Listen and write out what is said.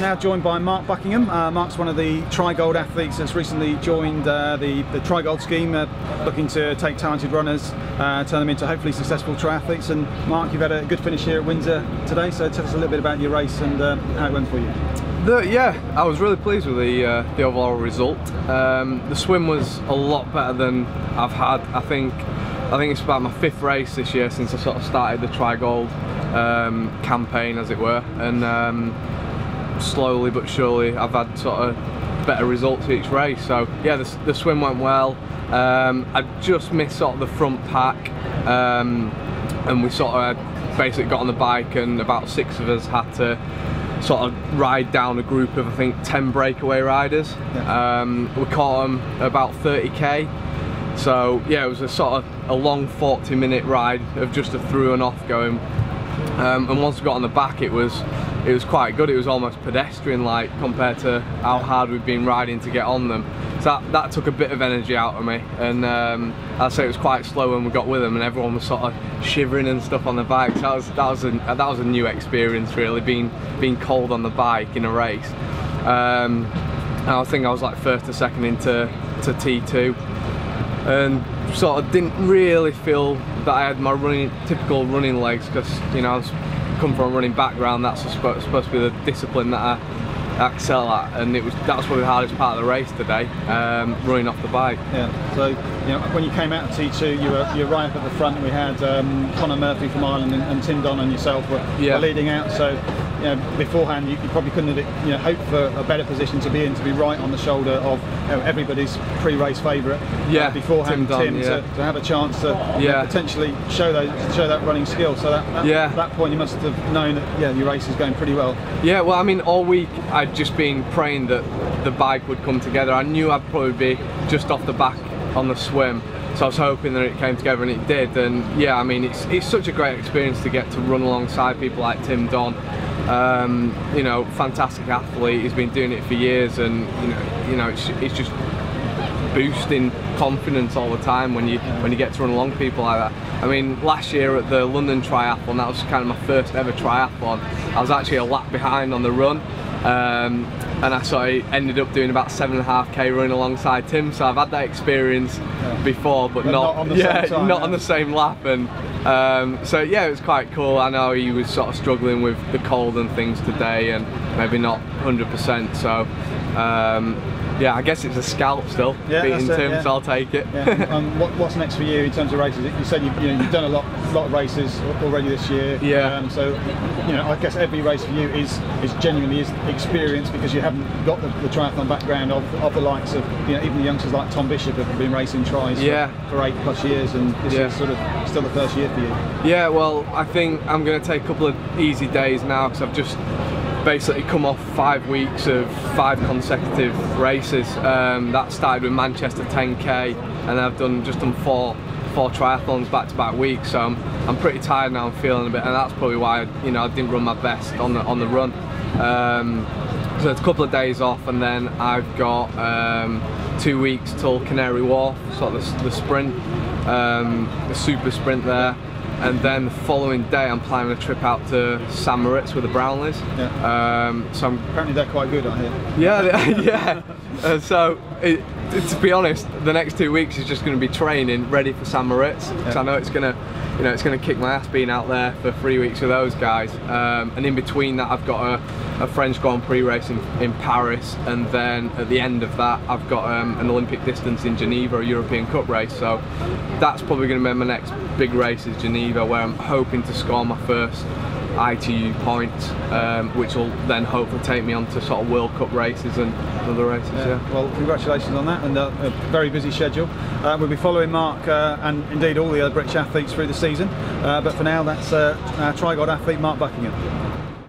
now joined by Mark Buckingham. Mark's one of the Tri-Gold athletes that's recently joined the Tri-Gold scheme, looking to take talented runners, turn them into hopefully successful triathletes. And Mark, you've had a good finish here at Windsor today, so tell us a little bit about your race and how it went for you. Yeah, I was really pleased with the overall result. The swim was a lot better than I've had. I think it's about my 5th race this year since I sort of started the Tri-Gold campaign, as it were, and slowly but surely I've had sort of better results each race. So yeah, the swim went well. I just missed sort of the front pack, and we sort of basically got on the bike, and about 6 of us had to sort of ride down a group of, I think, 10 breakaway riders. Yeah. We caught them about 30k. So yeah, it was a sort of a long 40-minute ride of just a through and off going, and once we got on the back, it was quite good. It was almost pedestrian-like compared to how hard we've been riding to get on them. So that took a bit of energy out of me, and I'd say it was quite slow when we got with them, and everyone was sort of shivering and stuff on the bike. So that was a new experience, really, being cold on the bike in a race. And I think I was like 1st or 2nd into T2. And sort of didn't really feel that I had my typical running legs, because, you know, I come from a running background. That's supposed to be the discipline that I excel at, and that was probably the hardest part of the race today, running off the bike. Yeah. So, you know, when you came out of T2, you were right up at the front. We had Conor Murphy from Ireland and Tim Don and yourself were leading out. So, you know, beforehand you probably couldn't have, you know, hoped for a better position to be in, to be right on the shoulder of, you know, everybody's pre-race favourite. Yeah. Beforehand, Tim to have a chance to potentially show that running skill. So at that point you must have known that your race is going pretty well. Yeah. Well, I mean, all week I'd just been praying that the bike would come together. I knew I'd probably be just off the back on the swim, so I was hoping that it came together, and it did. And yeah, I mean, it's such a great experience to get to run alongside people like Tim Don. You know, fantastic athlete. He's been doing it for years, and you know, it's just boosting confidence all the time when you get to run along people like that. I mean, last year at the London Triathlon, that was kind of my first ever triathlon. I was actually a lap behind on the run. And I sort of ended up doing about 7.5k running alongside Tim, so I've had that experience before, but not on the same lap. And so yeah, it was quite cool. I know he was sort of struggling with the cold and things today, and maybe not 100%. So yeah, I guess it's a scalp still, beating Tim, so I'll take it. What's next for you in terms of races? You said you've done a lot of races already this year. Yeah. So you know, I guess every race for you is genuinely experience, because you haven't got the triathlon background of the likes of, you know, even the youngsters like Tom Bishop have been racing tries for 8+ years, and this is sort of still the first year for you. Yeah. Well, I think I'm going to take a couple of easy days now, because I've just basically come off 5 weeks of 5 consecutive races. That started with Manchester 10k, and I've just done four triathlons back-to-back weeks. So I'm pretty tired now. I'm feeling a bit, and that's probably why I didn't run my best on the run. So it's a couple of days off, and then I've got 2 weeks till Canary Wharf, sort of the sprint, the super sprint there. And then the following day I'm planning a trip out to St Moritz with the Brownleys. So apparently they're quite good, I hear. Yeah. So to be honest, the next 2 weeks is just going to be training ready for St Moritz, because I know it's going to kick my ass being out there for 3 weeks with those guys. And in between that, I've got a French Grand Prix race in Paris, and then at the end of that I've got an Olympic distance in Geneva, a European Cup race. So that's probably going to be my next big race, is Geneva, where I'm hoping to score my first ITU points, which will then hopefully take me on to sort of World Cup races and other races. Well, congratulations on that, and a very busy schedule. We'll be following Mark and indeed all the other British athletes through the season, but for now that's Tri-Gold athlete Mark Buckingham.